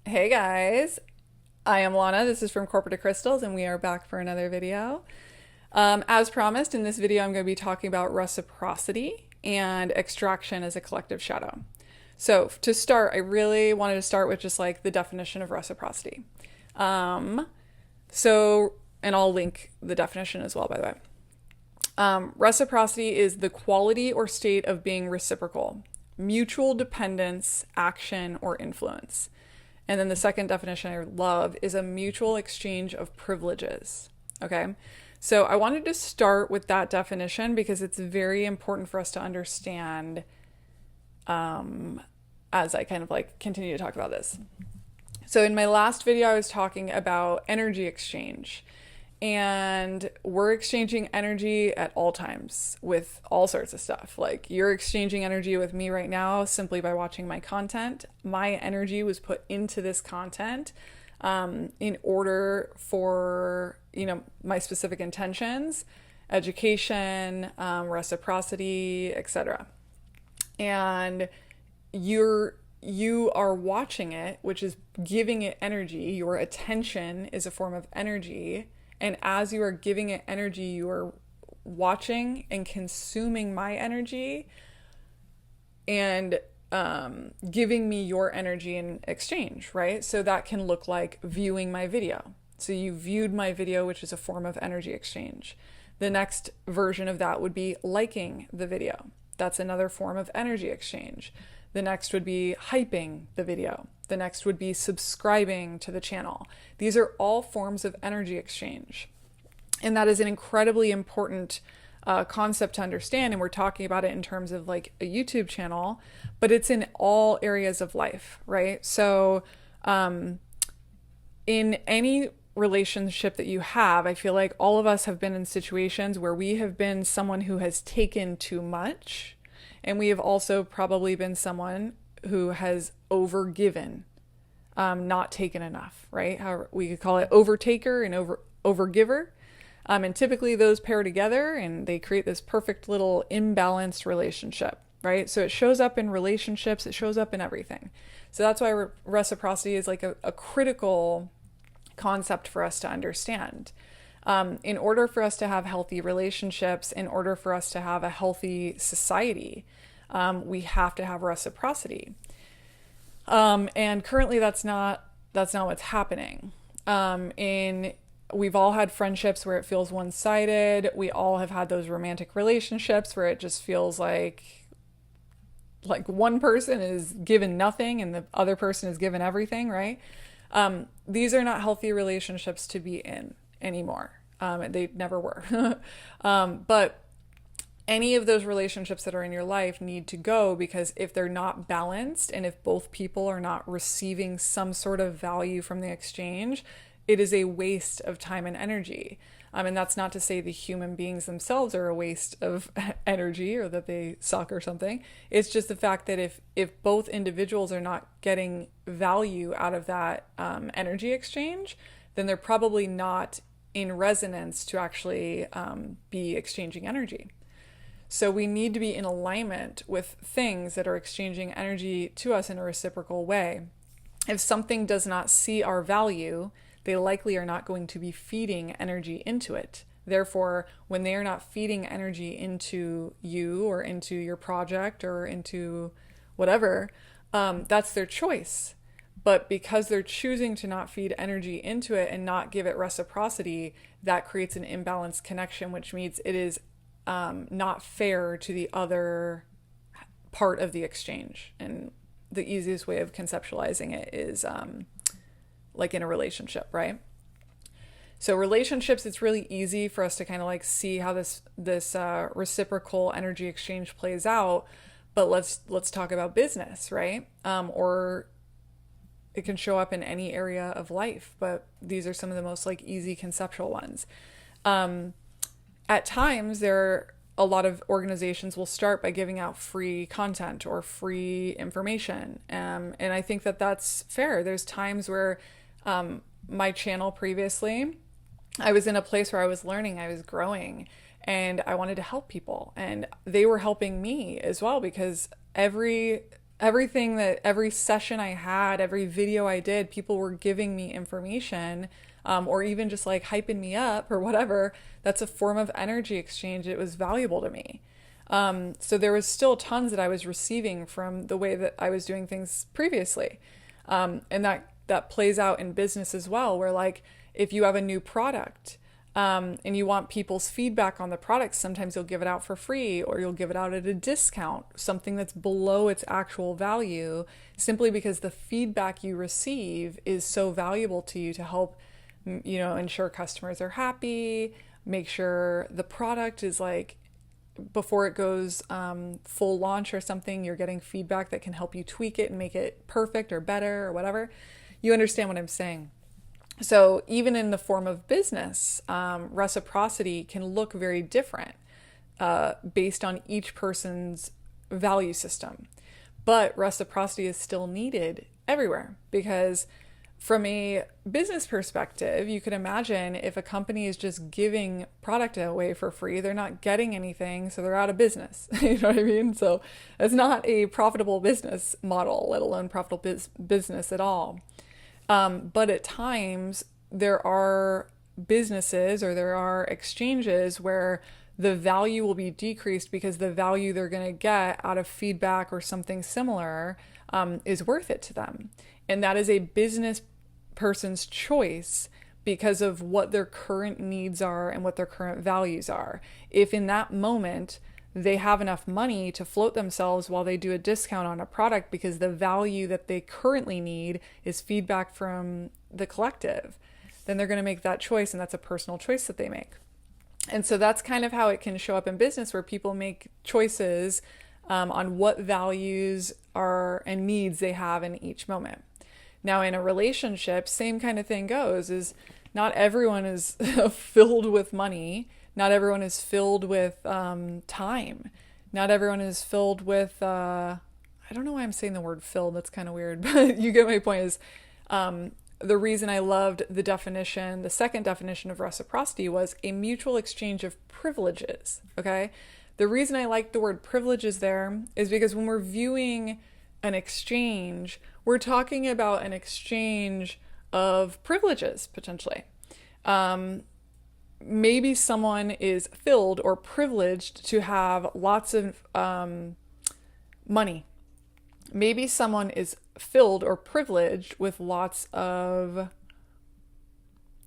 Hey guys, I am Lana. This is from Corporate to Crystals, and we are back for another video. As promised, in this video, I'm going to be talking about reciprocity and extraction as a collective shadow. So, to start, I really wanted to start with just like the definition of reciprocity. Um, and I'll link the definition as well, by the way. Reciprocity is the quality or state of being reciprocal, mutual dependence, action, or influence. And then the second definition I love is a mutual exchange of privileges. Okay. So I wanted to start with that definition because it's very important for us to understand as I kind of like continue to talk about this. So in my last video, I was talking about energy exchange. And we're exchanging energy at all times with all sorts of stuff. Like you're exchanging energy with me right now simply by watching my content. My energy was put into this content in order for, my specific intentions, education, reciprocity, etc. And you are watching it, which is giving it energy. Your attention is a form of energy. And as you are giving it energy, you are watching and consuming my energy and giving me your energy in exchange, right? So that can look like viewing my video. So you viewed my video, which is a form of energy exchange. The next version of that would be liking the video. That's another form of energy exchange. The next would be hyping the video. The next would be subscribing to the channel. These are all forms of energy exchange. And that is an incredibly important concept to understand. And we're talking about it in terms of like a YouTube channel, but it's in all areas of life, right? So in any relationship that you have, I feel like all of us have been in situations where we have been someone who has taken too much. And we have also probably been someone who has overgiven, not taken enough, right? How we could call it overtaker and overgiver. And typically those pair together and they create this perfect little imbalanced relationship, right? So it shows up in relationships, it shows up in everything. So that's why reciprocity is like a critical concept for us to understand. In order for us to have healthy relationships, in order for us to have a healthy society, we have to have reciprocity. And currently that's not what's happening. We've all had friendships where it feels one-sided. We all have had those romantic relationships where it just feels like one person is given nothing and the other person is given everything, right? These are not healthy relationships to be in anymore. They never were. But any of those relationships that are in your life need to go, because if they're not balanced and if both people are not receiving some sort of value from the exchange, it is a waste of time and energy. And that's not to say the human beings themselves are a waste of energy or that they suck or something. It's just the fact that if both individuals are not getting value out of that energy exchange, then they're probably not in resonance to actually be exchanging energy. So we need to be in alignment with things that are exchanging energy to us in a reciprocal way. If something does not see our value, they likely are not going to be feeding energy into it. Therefore, when they are not feeding energy into you or into your project or into whatever, that's their choice. But because they're choosing to not feed energy into it and not give it reciprocity, that creates an imbalanced connection, which means it is not fair to the other part of the exchange. And the easiest way of conceptualizing it is like in a relationship, right? So relationships, it's really easy for us to kind of like see how this reciprocal energy exchange plays out. But let's talk about business, right? Or it can show up in any area of life, but these are some of the most like easy conceptual ones. At times, a lot of organizations will start by giving out free content or free information. And I think that that's fair. There's times where my channel previously, I was in a place where I was learning, I was growing, and I wanted to help people. And they were helping me as well, because every every session I had, every video I did, people were giving me information, or even just like hyping me up or whatever. That's a form of energy exchange. It was valuable to me. So there was still tons that I was receiving from the way that I was doing things previously. And that plays out in business as well, where like if you have a new product, and you want people's feedback on the product, sometimes you'll give it out for free or you'll give it out at a discount, something that's below its actual value, simply because the feedback you receive is so valuable to you to help, ensure customers are happy, make sure the product is like, before it goes full launch or something, you're getting feedback that can help you tweak it and make it perfect or better or whatever. You understand what I'm saying? So even in the form of business, reciprocity can look very different based on each person's value system. But reciprocity is still needed everywhere, because from a business perspective, you could imagine if a company is just giving product away for free, they're not getting anything, so they're out of business. You know what I mean? So it's not a profitable business model, let alone profitable business at all. But at times there are businesses or there are exchanges where the value will be decreased because the value they're going to get out of feedback or something similar is worth it to them. And that is a business person's choice because of what their current needs are and what their current values are. If in that moment they have enough money to float themselves while they do a discount on a product because the value that they currently need is feedback from the collective, then they're going to make that choice, and that's a personal choice that they make. And so that's kind of how it can show up in business, where people make choices on what values are and needs they have in each moment. Now, in a relationship, same kind of thing goes, is not everyone is filled with money. Not everyone is filled with time. Not everyone is filled with, I don't know why I'm saying the word filled. That's kind of weird, but you get my point. Is the reason I loved the second definition of reciprocity was a mutual exchange of privileges, okay? The reason I like the word privileges there is because when we're viewing an exchange, we're talking about an exchange of privileges, potentially. Maybe someone is filled or privileged to have lots of money. Maybe someone is filled or privileged with lots of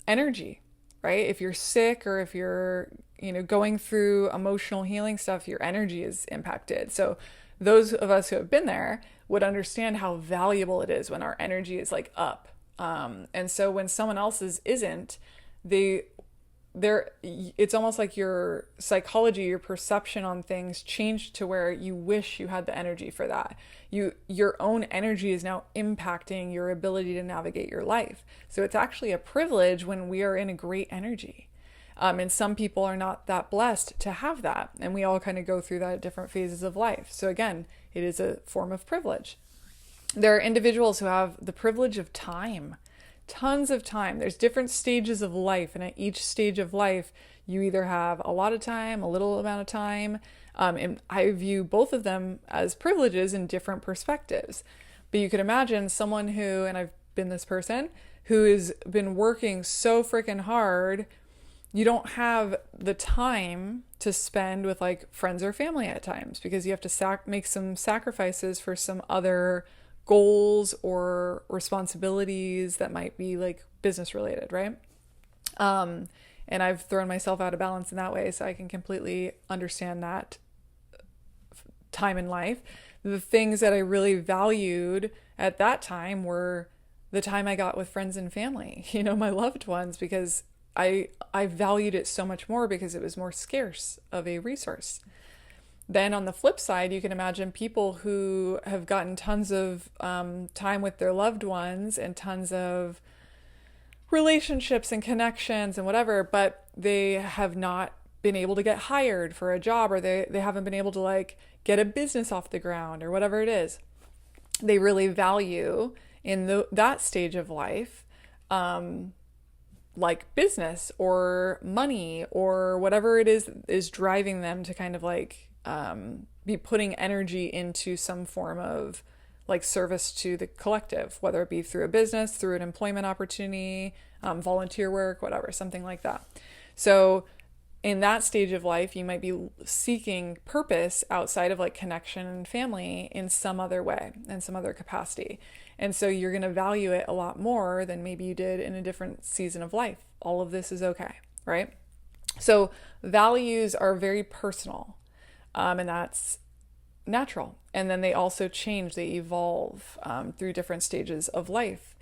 energy, right? If you're sick or if you're, going through emotional healing stuff, your energy is impacted. So those of us who have been there would understand how valuable it is when our energy is like up. And so when someone else's isn't, it's almost like your psychology, your perception on things changed to where you wish you had the energy for that. Your own energy is now impacting your ability to navigate your life. So it's actually a privilege when we are in a great energy. And some people are not that blessed to have that. And we all kind of go through that at different phases of life. So again, it is a form of privilege. There are individuals who have the privilege of time. Tons of time. There's different stages of life, and at each stage of life, you either have a lot of time, a little amount of time, and I view both of them as privileges in different perspectives. But you could imagine someone who, and I've been this person, who has been working so freaking hard, you don't have the time to spend with like friends or family at times because you have to make some sacrifices for some other goals or responsibilities that might be like business related, right? And I've thrown myself out of balance in that way, so I can completely understand that time in life. The things that I really valued at that time were the time I got with friends and family, my loved ones, because I valued it so much more because it was more scarce of a resource. Then on the flip side, you can imagine people who have gotten tons of time with their loved ones and tons of relationships and connections and whatever, but they have not been able to get hired for a job, or they haven't been able to like get a business off the ground or whatever it is. They really value in that stage of life, like business or money or whatever it is driving them to kind of like be putting energy into some form of like service to the collective, whether it be through a business, through an employment opportunity, volunteer work, whatever, something like that. So in that stage of life, you might be seeking purpose outside of like connection and family in some other way, in some other capacity. And so you're going to value it a lot more than maybe you did in a different season of life. All of this is okay, right? So values are very personal, and that's natural. And then they also change, they evolve through different stages of life.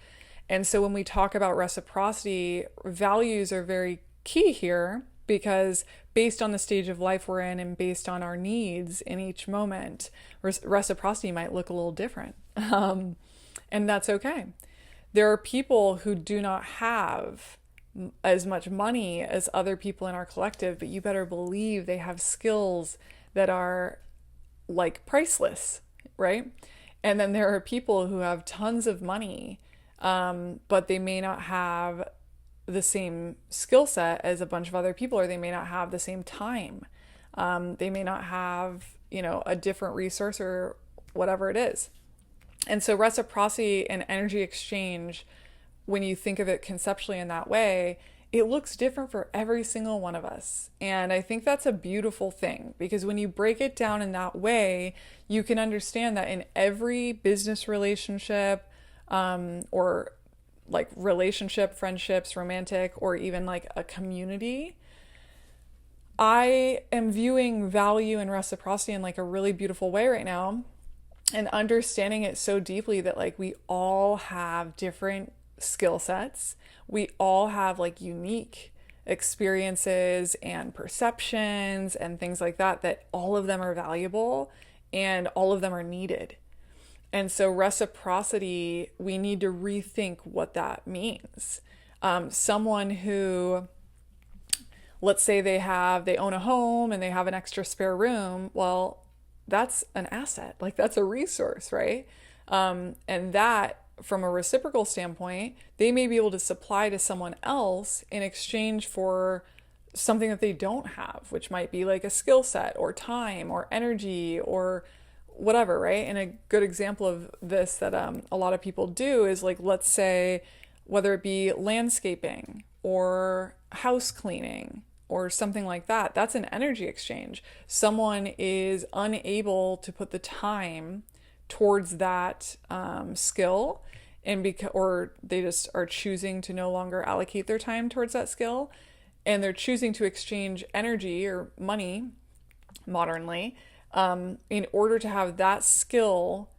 And so when we talk about reciprocity, values are very key here, because based on the stage of life we're in and based on our needs in each moment, reciprocity might look a little different. And that's okay. There are people who do not have as much money as other people in our collective, but you better believe they have skills that are like priceless, right? And then there are people who have tons of money, but they may not have the same skill set as a bunch of other people, or they may not have the same time. They may not have, a different resource or whatever it is. And so reciprocity and energy exchange, when you think of it conceptually in that way, it looks different for every single one of us. And I think that's a beautiful thing, because when you break it down in that way, you can understand that in every business relationship, or like relationship, friendships, romantic, or even like a community, I am viewing value and reciprocity in like a really beautiful way right now, and understanding it so deeply that like we all have different skill sets. We all have like unique experiences and perceptions and things like that, that all of them are valuable and all of them are needed. And so reciprocity, we need to rethink what that means. Someone who, let's say they own a home and they have an extra spare room, well, that's an asset, like that's a resource, right? And that, from a reciprocal standpoint, they may be able to supply to someone else in exchange for something that they don't have, which might be like a skill set or time or energy or whatever, right? And a good example of this that a lot of people do is like, let's say, whether it be landscaping or house cleaning or something like that, that's an energy exchange. Someone is unable to put the time towards that skill, or they just are choosing to no longer allocate their time towards that skill, and they're choosing to exchange energy or money, modernly, in order to have that skill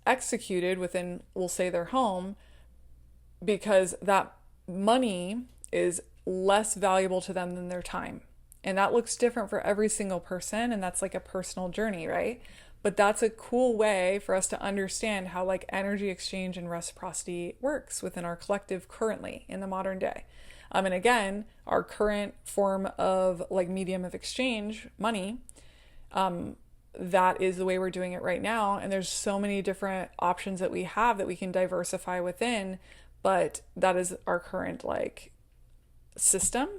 executed within, we'll say, their home, because that money is less valuable to them than their time. And that looks different for every single person, and that's like a personal journey, right? But that's a cool way for us to understand how like energy exchange and reciprocity works within our collective currently in the modern day. And again, our current form of like medium of exchange, money, that is the way we're doing it right now. And there's so many different options that we have that we can diversify within, but that is our current like system.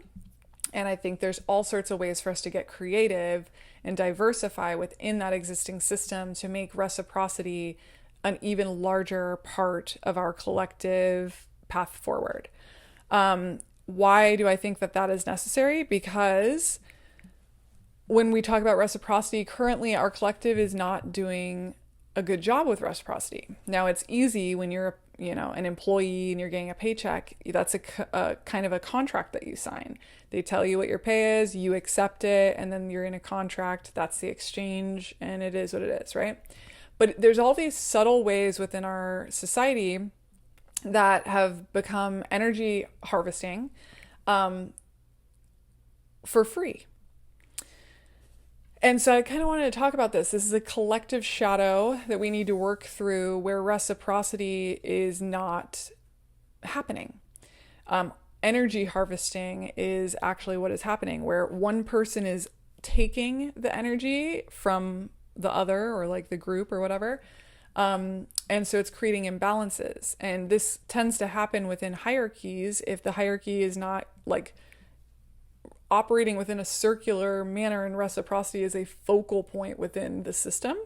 And I think there's all sorts of ways for us to get creative and diversify within that existing system to make reciprocity an even larger part of our collective path forward. Why do I think that that is necessary? Because when we talk about reciprocity, currently our collective is not doing a good job with reciprocity. Now, it's easy when you're an employee and you're getting a paycheck. That's a kind of a contract that you sign. They tell you what your pay is, you accept it, and then you're in a contract. That's the exchange, and it is what it is, right? But there's all these subtle ways within our society that have become energy harvesting for free. And so I kind of wanted to talk about this. This is a collective shadow that we need to work through, where reciprocity is not happening. Energy harvesting is actually what is happening, where one person is taking the energy from the other, or like the group or whatever. And so it's creating imbalances. And this tends to happen within hierarchies if the hierarchy is not like operating within a circular manner, and reciprocity is a focal point within the system.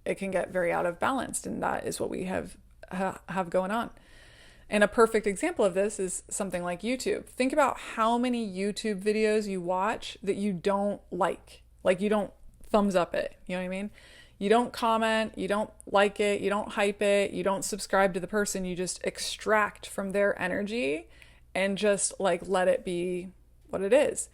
it can get very out of balance, and that is what we have going on. And a perfect example of this is something like YouTube. Think about how many YouTube videos you watch that you don't like you don't thumbs up it, you know what I mean? You don't comment, you don't like it, you don't hype it, you don't subscribe to the person, you just extract from their energy and just like let it be what it is.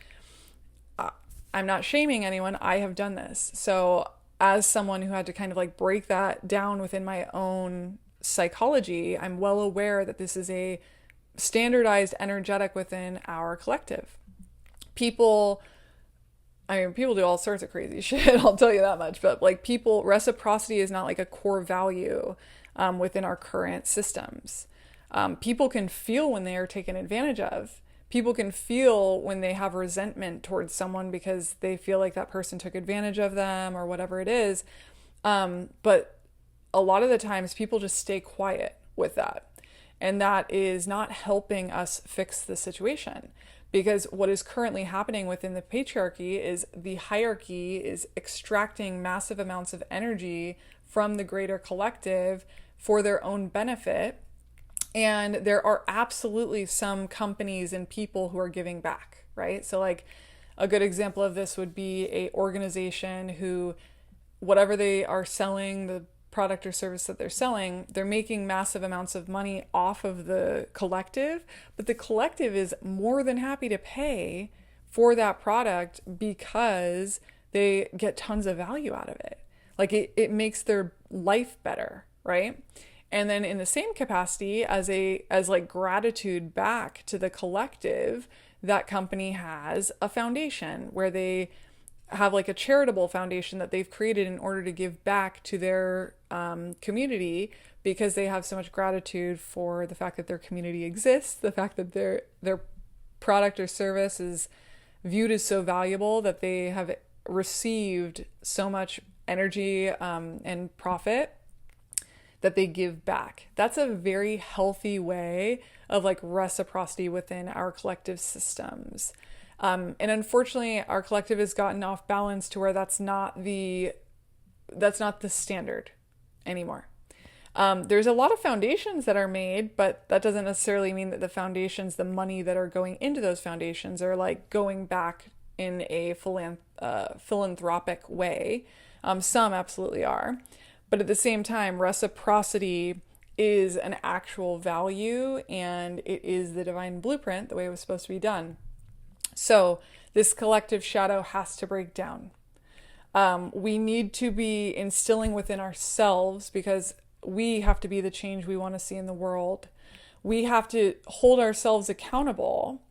I'm not shaming anyone, I have done this. So as someone who had to kind of like break that down within my own psychology, I'm well aware that this is a standardized energetic within our collective. People do all sorts of crazy shit, I'll tell you that much, but like reciprocity is not like a core value within our current systems. People can feel when they are taken advantage of. People can feel when they have resentment towards someone because they feel like that person took advantage of them or whatever it is. But a lot of the times people just stay quiet with that. And that is not helping us fix the situation. Because what is currently happening within the patriarchy is the hierarchy is extracting massive amounts of energy from the greater collective for their own benefit. And there are absolutely some companies and people who are giving back, right? So like a good example of this would be a organization who, whatever they are selling, the product or service that they're selling, they're making massive amounts of money off of the collective, but the collective is more than happy to pay for that product because they get tons of value out of it. Like it makes their life better, right? And then in the same capacity as like gratitude back to the collective, that company has a foundation where they have like a charitable foundation that they've created in order to give back to their community because they have so much gratitude for the fact that their community exists, the fact that their product or service is viewed as so valuable that they have received so much energy and profit that they give back. That's a very healthy way of like reciprocity within our collective systems. And unfortunately, our collective has gotten off balance to where that's not the standard anymore. There's a lot of foundations that are made, but that doesn't necessarily mean that the foundations, the money that are going into those foundations are like going back in a philanthropic way. Some absolutely are. But at the same time, reciprocity is an actual value and it is the divine blueprint, the way it was supposed to be done. So this collective shadow has to break down. We need to be instilling within ourselves, because we have to be the change we want to see in the world. We have to hold ourselves accountable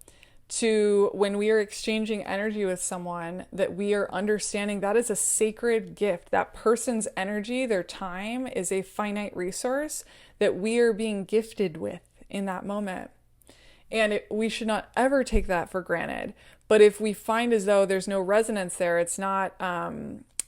to when we are exchanging energy with someone, that we are understanding that is a sacred gift. That person's energy, their time, is a finite resource that we are being gifted with in that moment. And we should not ever take that for granted. But if we find as though there's no resonance there, it's not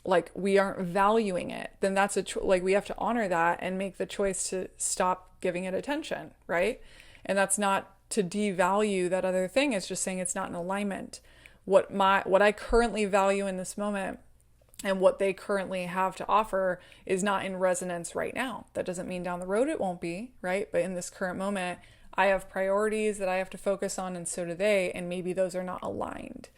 like we aren't valuing it, then that's like we have to honor that and make the choice to stop giving it attention, right? And that's not to devalue that other thing. It's just saying it's not in alignment. What I currently value in this moment and what they currently have to offer is not in resonance right now. That doesn't mean down the road it won't be, right? But in this current moment, I have priorities that I have to focus on, and so do they, and maybe those are not aligned.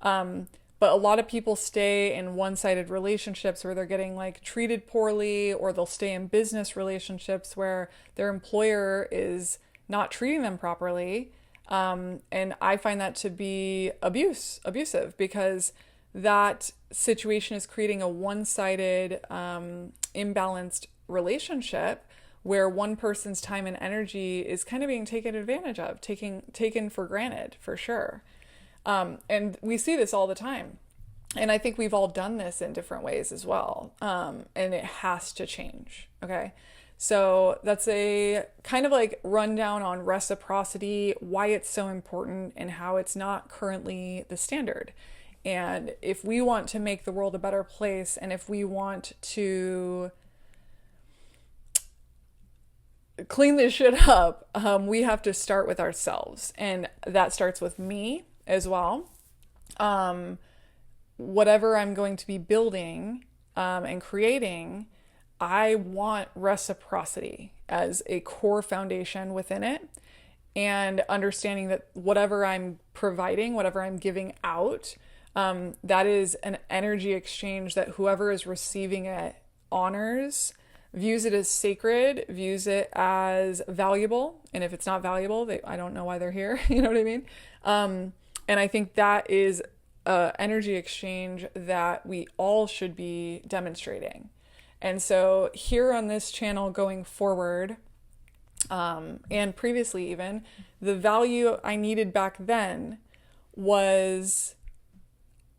But a lot of people stay in one-sided relationships where they're getting like treated poorly, or they'll stay in business relationships where their employer is not treating them properly. And I find that to be abusive, because that situation is creating a one-sided, imbalanced relationship where one person's time and energy is kind of being taken advantage of, taken for granted, for sure. And we see this all the time. And I think we've all done this in different ways as well. And it has to change, okay? So that's a kind of like rundown on reciprocity, why it's so important, and how it's not currently the standard. And if we want to make the world a better place, and if we want to clean this shit up, we have to start with ourselves. And that starts with me as well. Whatever I'm going to be building and creating, I want reciprocity as a core foundation within it, and understanding that whatever I'm providing, whatever I'm giving out, that is an energy exchange that whoever is receiving it honors, views it as sacred, views it as valuable. And if it's not valuable, I don't know why they're here. You know what I mean? And I think that is an energy exchange that we all should be demonstrating. And so here on this channel going forward, and previously even, the value I needed back then was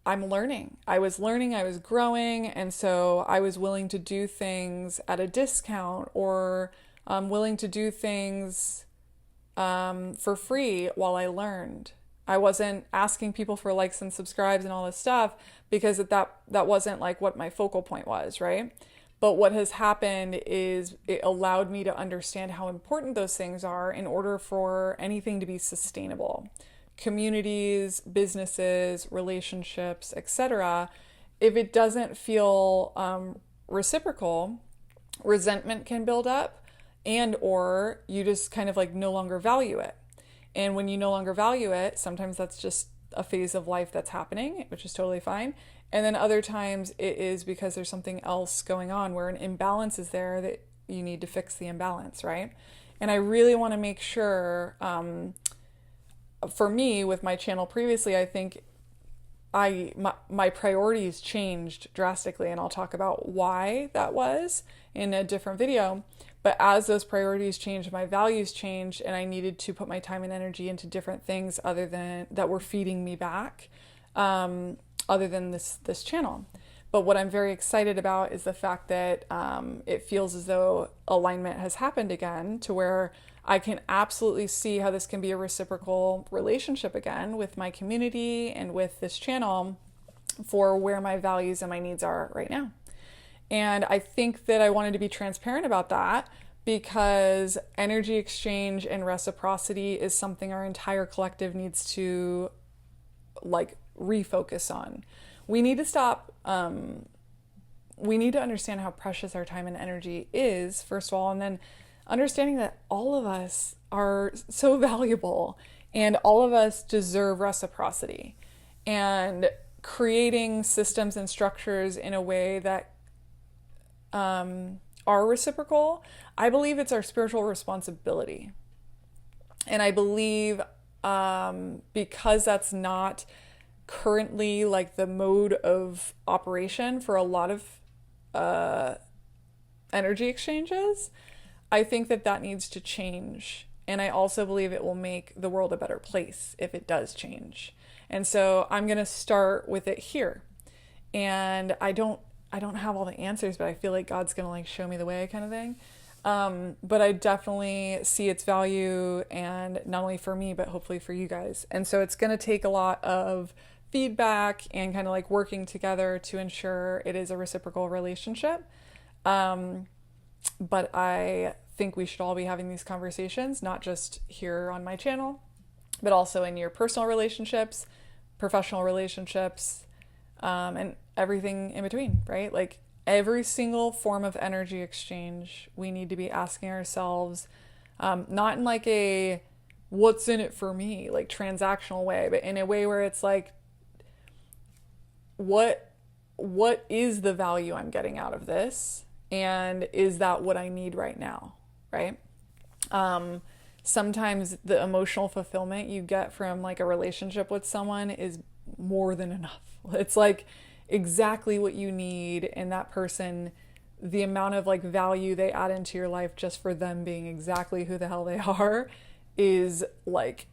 I'm learning. I was learning, I was growing, and so I was willing to do things at a discount, or willing to do things for free while I learned. I wasn't asking people for likes and subscribes and all this stuff because that wasn't like what my focal point was, right? But what has happened is it allowed me to understand how important those things are in order for anything to be sustainable. Communities, businesses, relationships, etc. If it doesn't feel reciprocal, resentment can build up, and or you just kind of like no longer value it. And when you no longer value it, sometimes that's just a phase of life that's happening, which is totally fine. And then other times it is because there's something else going on where an imbalance is there that you need to fix the imbalance, right? And I really want to make sure, for me with my channel previously, I think my priorities changed drastically, and I'll talk about why that was in a different video. But as those priorities changed, my values changed, and I needed to put my time and energy into different things other than that were feeding me back, other than this channel. But what I'm very excited about is the fact that it feels as though alignment has happened again, to where I can absolutely see how this can be a reciprocal relationship again with my community and with this channel for where my values and my needs are right now. And I think that I wanted to be transparent about that because energy exchange and reciprocity is something our entire collective needs to like refocus on. We need to stop, we need to understand how precious our time and energy is, first of all, and then understanding that all of us are so valuable and all of us deserve reciprocity, and creating systems and structures in a way that are reciprocal. I believe it's our spiritual responsibility. And I believe because that's not currently like the mode of operation for a lot of energy exchanges, I think that needs to change. And I also believe it will make the world a better place if it does change. And so I'm going to start with it here. And I don't have all the answers, but I feel like God's going to like show me the way kind of thing. But I definitely see its value, and not only for me, but hopefully for you guys. And so it's going to take a lot of feedback and kind of like working together to ensure it is a reciprocal relationship. But I think we should all be having these conversations, not just here on my channel, but also in your personal relationships, professional relationships, and everything in between, right? Like every single form of energy exchange, we need to be asking ourselves, not in like a what's in it for me, like transactional way, but in a way where it's like, what is the value I'm getting out of this? And is that what I need right now, right? Sometimes the emotional fulfillment you get from like a relationship with someone is more than enough. It's like exactly what you need, and that person, the amount of like value they add into your life just for them being exactly who the hell they are is like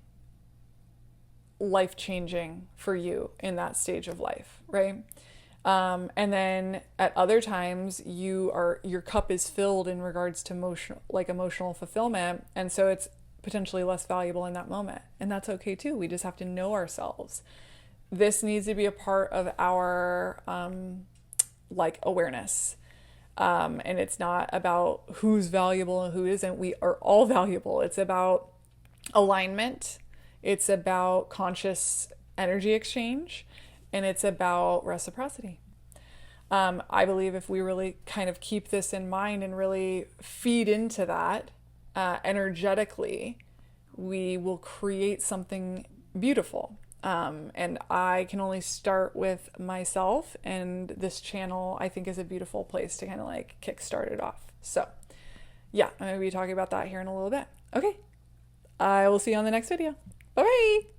life-changing for you in that stage of life, right? And then at other times your cup is filled in regards to emotional fulfillment, and so it's potentially less valuable in that moment, and that's okay too. We just have to know ourselves. This needs to be a part of our like awareness, and it's not about who's valuable and who isn't. We are all valuable. It's about alignment, it's about conscious energy exchange, and it's about reciprocity. I believe if we really kind of keep this in mind and really feed into that energetically, we will create something beautiful. And I can only start with myself, and this channel I think is a beautiful place to kind of like kickstart it off. So yeah, I'm going to be talking about that here in a little bit. Okay, I will see you on the next video. Bye bye.